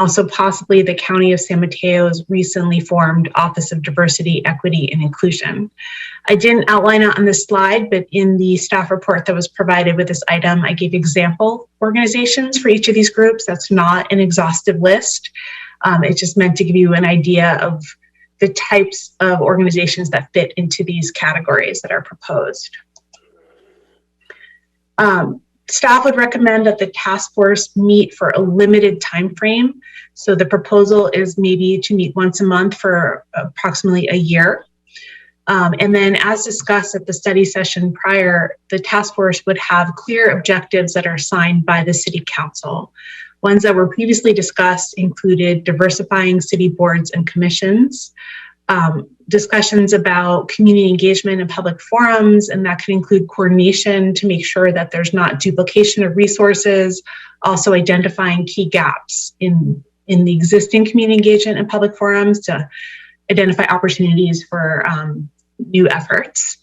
also possibly the County of San Mateo's recently formed Office of Diversity, Equity, and Inclusion. I didn't outline it on this slide, but in the staff report that was provided with this item, I gave example organizations for each of these groups. That's not an exhaustive list. It's just meant to give you an idea of the types of organizations that fit into these categories that are proposed. Staff would recommend that the task force meet for a limited time frame. So the proposal is maybe to meet once a month for approximately a year. And then as discussed at the study session prior, the task force would have clear objectives that are assigned by the City Council. Ones that were previously discussed included diversifying city boards and commissions, discussions about community engagement in public forums, and that could include coordination to make sure that there's not duplication of resources, also identifying key gaps in the existing community engagement in public forums to identify opportunities for new efforts.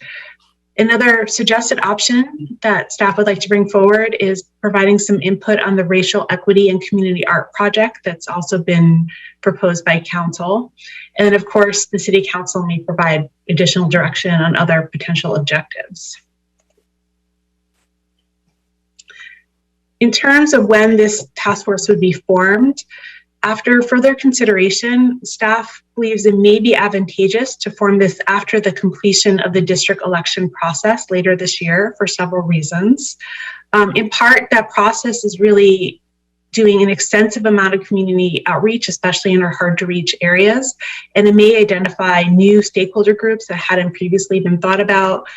Another suggested option that staff would like to bring forward is providing some input on the racial equity and community art project that's also been proposed by council. And then of course, the City Council may provide additional direction on other potential objectives. In terms of when this task force would be formed, after further consideration, staff believes it may be advantageous to form this after the completion of the district election process later this year for several reasons. In part, that process is really doing an extensive amount of community outreach, especially in our hard to reach areas, and it may identify new stakeholder groups that hadn't previously been thought about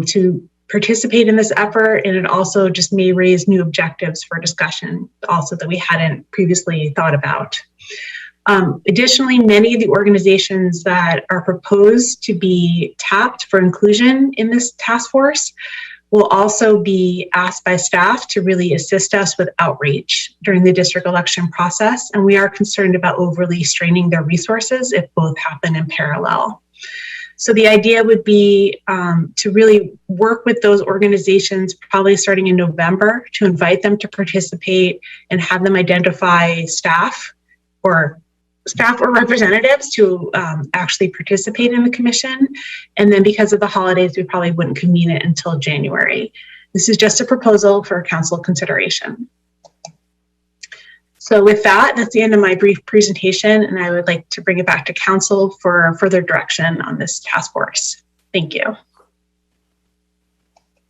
to participate in this effort, and it also just may raise new objectives for discussion also that we hadn't previously thought about. Additionally, many of the organizations that are proposed to be tapped for inclusion in this task force will also be asked by staff to really assist us with outreach during the district election process, and we are concerned about overly straining their resources if both happen in parallel. So the idea would be to really work with those organizations probably starting in November to invite them to participate and have them identify staff or representatives to actually participate in the commission. And then because of the holidays, we probably wouldn't convene it until January. This is just a proposal for council consideration. So with that, that's the end of my brief presentation, and I would like to bring it back to council for further direction on this task force. Thank you.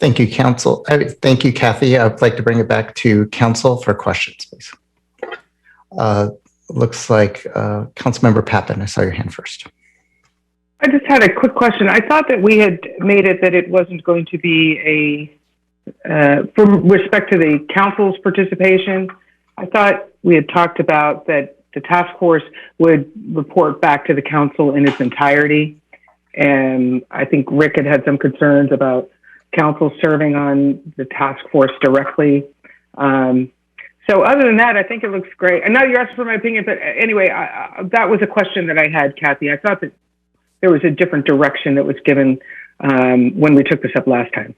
Thank you, council. Thank you, Kathy. I'd like to bring it back to council for questions, please. Looks like Councilmember Pappen, I saw your hand first. I just had a quick question. I thought that we had made it that it wasn't going to be from respect to the council's participation. I thought we had talked about that the task force would report back to the council in its entirety. And I think Rick had some concerns about council serving on the task force directly. So other than that, I think it looks great. I know you're asking for my opinion, but anyway, that was a question that I had, Kathy. I thought that there was a different direction that was given when we took this up last time.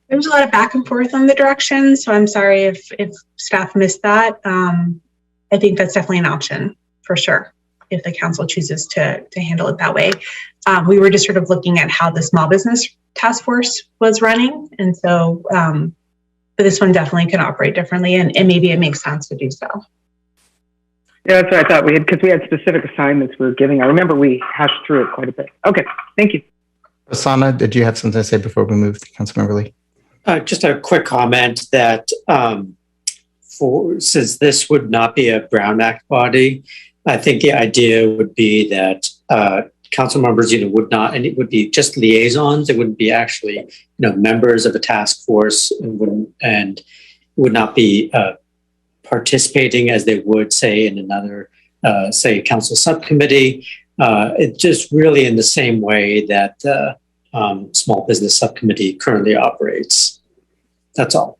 There was a lot of back and forth on the direction, so I'm sorry if staff missed that. I think that's definitely an option for sure if the council chooses to handle it that way. We were just sort of looking at how the small business task force was running, and so but this one definitely can operate differently, and maybe it makes sense to do so. Yeah, that's what I thought we had, because we had specific assignments we were giving. I remember we hashed through it quite a bit. Okay, thank you. Rosanna, did you have something to say before we move to Councilmember Lee? Just a quick comment that since this would not be a Brown Act body, I think the idea would be that council members, would not, and it would be just liaisons. It wouldn't be actually, members of a task force, and would not be participating as they would say in another, say, council subcommittee. It's just really in the same way that small business subcommittee currently operates. That's all.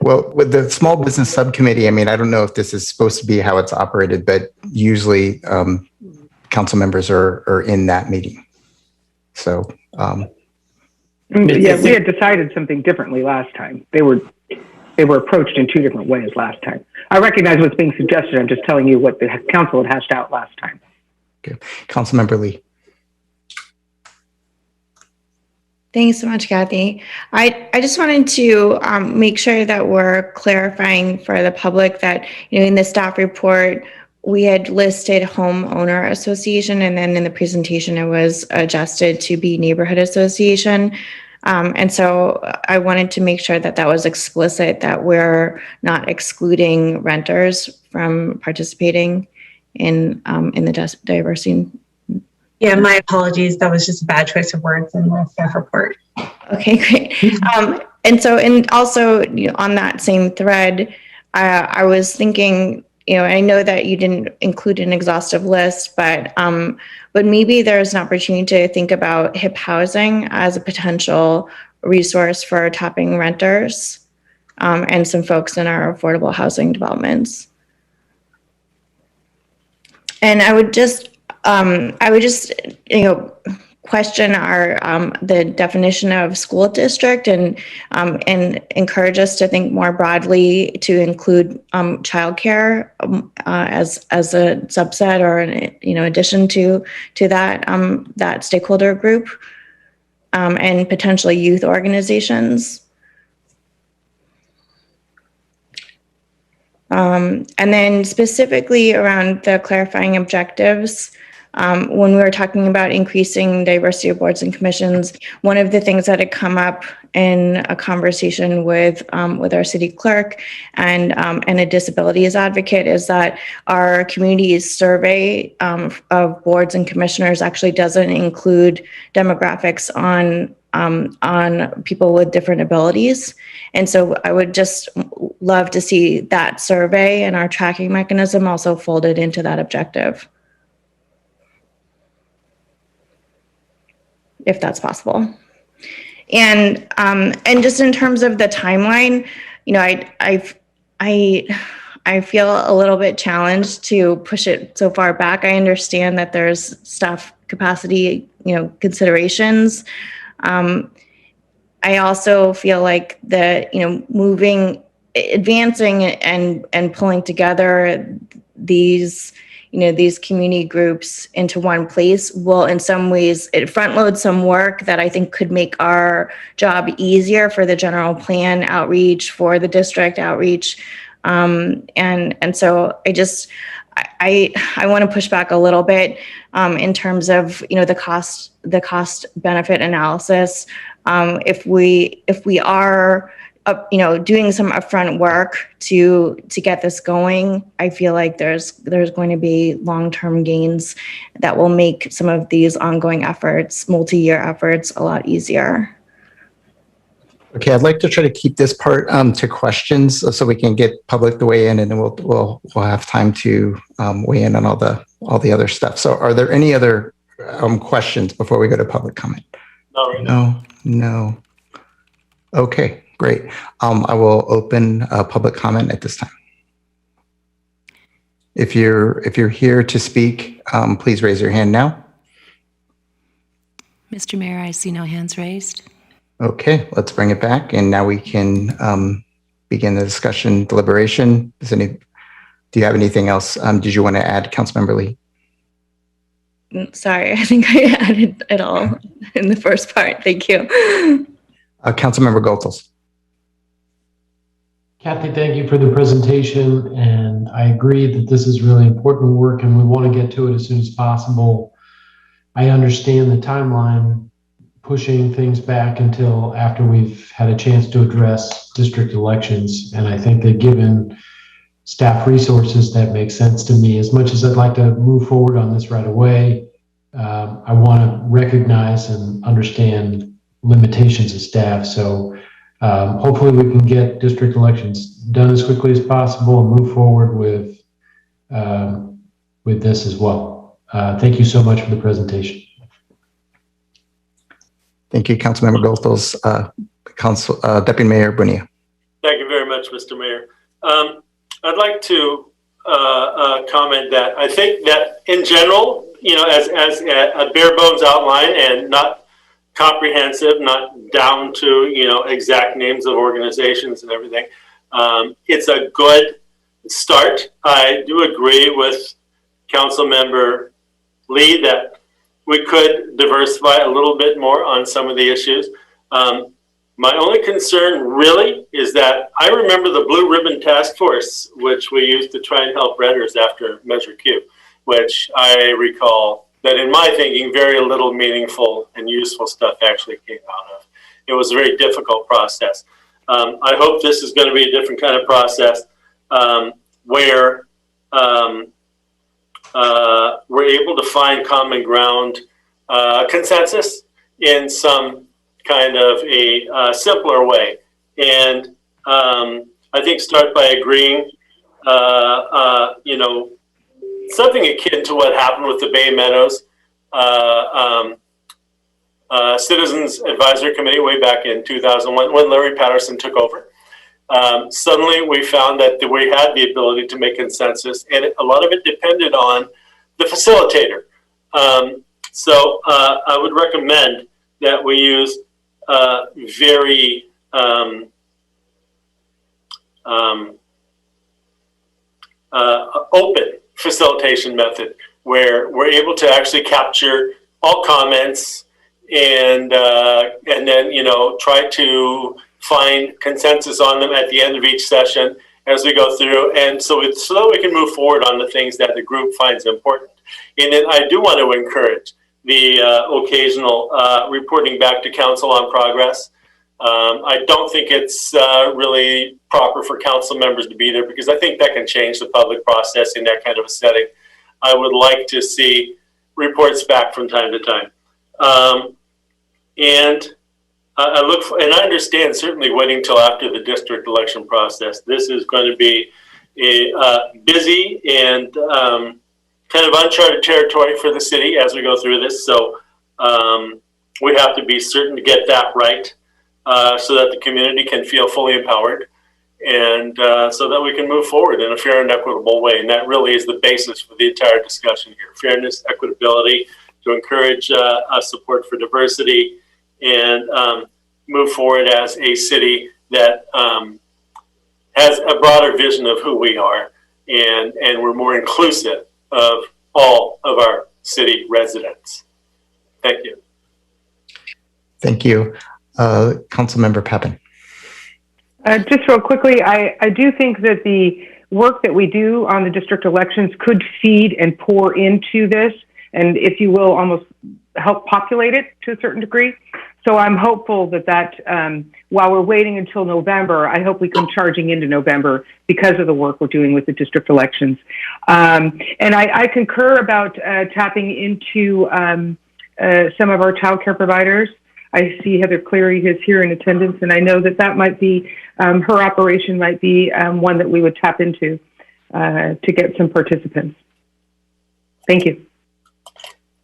Well, with the small business subcommittee, I mean, I don't know if this is supposed to be how it's operated, but usually council members are in that meeting. So, yeah, we had decided something differently last time. They were they were approached in two different ways last time. I recognize what's being suggested. I'm just telling you what the council had hashed out last time. Okay. Councilmember Lee. Thanks so much, Kathy. I just wanted to make sure that we're clarifying for the public that, in the staff report, we had listed homeowner association, and then in the presentation, it was adjusted to be neighborhood association. And so I wanted to make sure that that was explicit, that we're not excluding renters from participating in the diversity. Yeah, my apologies. That was just a bad choice of words in the staff report. Okay, great. And also, on that same thread, I was thinking, I know that you didn't include an exhaustive list, but maybe there's an opportunity to think about HIP housing as a potential resource for tapping renters and some folks in our affordable housing developments. And I would just question the definition of school district and encourage us to think more broadly to include childcare as a subset or in addition to that stakeholder group and potentially youth organizations. And then specifically around the clarifying objectives, when we were talking about increasing diversity of boards and commissions, one of the things that had come up in a conversation with our city clerk and a disabilities advocate is that our community's survey of boards and commissioners actually doesn't include demographics on people with different abilities. And so I would just love to see that survey and our tracking mechanism also folded into that objective, if that's possible. And just in terms of the timeline, I feel a little bit challenged to push it so far back. I understand that there's staff capacity, considerations. I also feel like advancing and pulling together these community groups into one place will in some ways it front load some work that I think could make our job easier for the general plan outreach, for the district outreach. And so I want to push back a little bit in terms of the cost benefit analysis. If we are doing some upfront work to get this going, I feel like there's going to be long-term gains that will make some of these ongoing efforts, multi-year efforts, a lot easier. Okay, I'd like to try to keep this part to questions so we can get public to weigh in, and then we'll have time to weigh in on all the other stuff. So, are there any other questions before we go to public comment? No. Okay, great. I will open public comment at this time. If you're here to speak, please raise your hand now. Mr. Mayor, I see no hands raised. Okay, let's bring it back, and now we can begin the discussion deliberation. Do you have anything else? Did you want to add, Councilmember Lee? Sorry, I think I added it all in the first part. Thank you. Councilmember Goltels. Kathy, thank you for the presentation, and I agree that this is really important work and we want to get to it as soon as possible. I understand the timeline, pushing things back until after we've had a chance to address district elections, and I think that given staff resources, that makes sense to me. As much as I'd like to move forward on this right away, I want to recognize and understand limitations of staff. So hopefully we can get district elections done as quickly as possible and move forward with this as well. Thank you so much for the presentation. Thank you, Councilmember Goltels. Deputy Mayor Bonilla. Thank you very much, Mr. Mayor. I'd like to comment that I think that in general, as a bare bones outline and not comprehensive, not down to exact names of organizations and everything, It's a good start. I do agree with Councilmember Lee that we could diversify a little bit more on some of the issues. My only concern really is that I remember the Blue Ribbon Task Force, which we used to try and help renters after Measure Q, which I recall that in my thinking, very little meaningful and useful stuff actually came out of. It was a very difficult process. I hope this is going to be a different kind of process where we're able to find common ground, consensus in some kind of a simpler way. And I think start by agreeing, something akin to what happened with the Bay Meadows Citizens Advisory Committee way back in 2001 when Larry Patterson took over. Suddenly we found that we had the ability to make consensus, and a lot of it depended on the facilitator. So I would recommend that we use very open facilitation method where we're able to actually capture all comments and then try to find consensus on them at the end of each session as we go through, and so that we can move forward on the things that the group finds important. And then I do want to encourage the occasional reporting back to council on progress. I don't think it's really proper for council members to be there because I think that can change the public process in that kind of a setting. I would like to see reports back from time to time. And I understand certainly waiting till after the district election process. This is going to be a busy and kind of uncharted territory for the city as we go through this. So we have to be certain to get that right so that the community can feel fully empowered and so that we can move forward in a fair and equitable way. And that really is the basis for the entire discussion here. Fairness, equitability, to encourage support for diversity, and move forward as a city that has a broader vision of who we are, and we're more inclusive of all of our city residents. Thank you. Thank you. Councilmember Pepin. Just real quickly, I do think that the work that we do on the district elections could feed and pour into this, and if you will, almost help populate it to a certain degree. So I'm hopeful that while we're waiting until November, I hope we come charging into November because of the work we're doing with the district elections. And I concur about tapping into some of our childcare providers. I see Heather Cleary is here in attendance, and I know that might be, her operation might be one that we would tap into to get some participants. Thank you.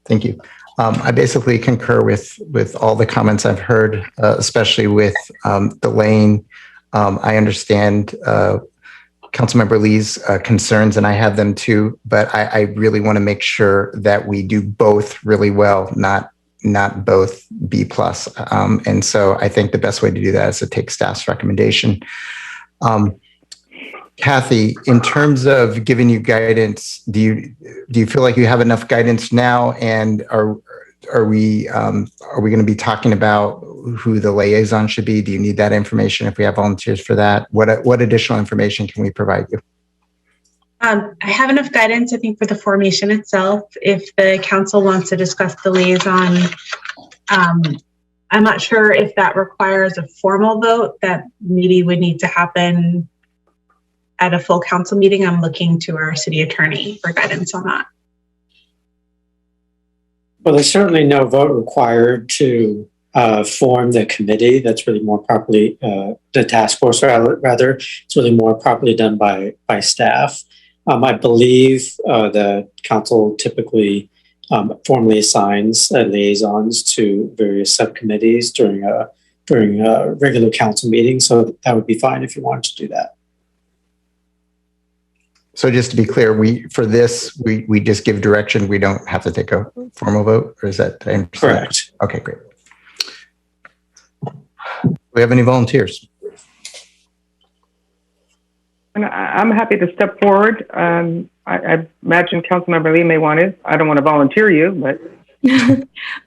Thank you. I basically concur with all the comments I've heard, especially with delaying. I understand Councilmember Lee's concerns, and I have them too, but I really want to make sure that we do both really well, not both B+. And so I think the best way to do that is to take staff's recommendation. Kathy, in terms of giving you guidance, do you feel like you have enough guidance now? And are we going to be talking about who the liaison should be? Do you need that information if we have volunteers for that? What additional information can we provide you? I have enough guidance, I think, for the formation itself. If the council wants to discuss the liaison, I'm not sure if that requires a formal vote that maybe would need to happen at a full council meeting. I'm looking to our city attorney for guidance on that. Well, there's certainly no vote required to form the committee. That's really more properly, the task force, or rather, it's really more properly done by staff. I believe the council typically formally assigns liaisons to various subcommittees during a regular council meeting. So that would be fine if you wanted to do that. So just to be clear, we just give direction. We don't have to take a formal vote, or is that correct? Okay, great. Do we have any volunteers? And I'm happy to step forward. I imagine Councilmember Lee may want it. I don't want to volunteer you, but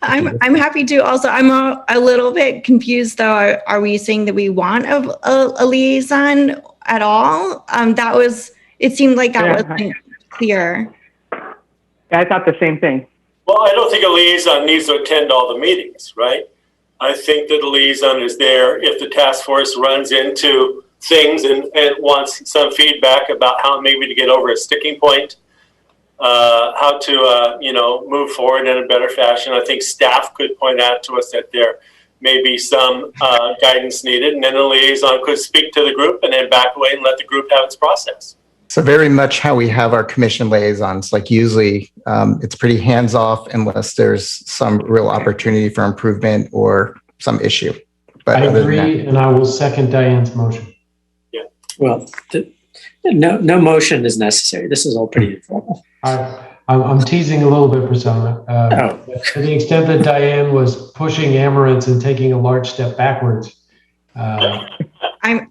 I'm happy to. Also, I'm a little bit confused though. Are we saying that we want a liaison at all? It seemed like that wasn't clear. I thought the same thing. Well, I don't think a liaison needs to attend all the meetings, right? I think that a liaison is there if the task force runs into things and wants some feedback about how maybe to get over a sticking point, how to, move forward in a better fashion. I think staff could point out to us that there may be some guidance needed, and then a liaison could speak to the group and then back away and let the group have its process. So very much how we have our commission liaisons, like usually it's pretty hands-off unless there's some real opportunity for improvement or some issue. But I agree, and I will second Diane's motion. Well, no motion is necessary. This is all pretty informal. I'm teasing a little bit, Priscilla. To the extent that Diane was pushing Amaranth and taking a large step backwards.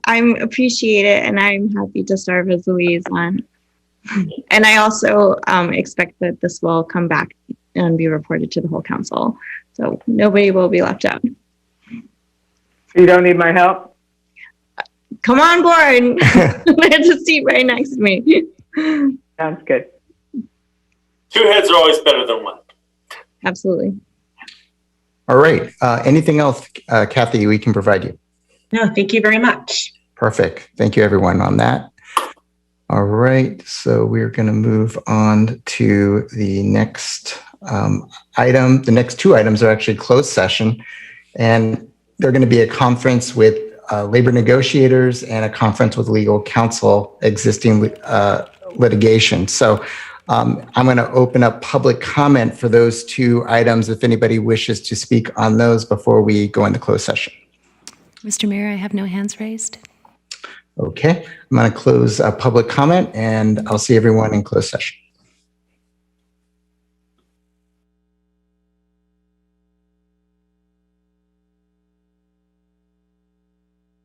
I'm appreciate it, and I'm happy to serve as a liaison. And I also expect that this will come back and be reported to the whole council, so nobody will be left out. You don't need my help? Come on board. There's a seat right next to me. Sounds good. Two heads are always better than one. Absolutely. All right. Anything else, Kathy, we can provide you? No, thank you very much. Perfect. Thank you, everyone, on that. All right. So we're going to move on to the next item. The next two items are actually closed session, and they're going to be a conference with labor negotiators and a conference with legal counsel existing litigation. So I'm going to open up public comment for those two items if anybody wishes to speak on those before we go into closed session. Mr. Mayor, I have no hands raised. Okay, I'm going to close public comment, and I'll see everyone in closed session.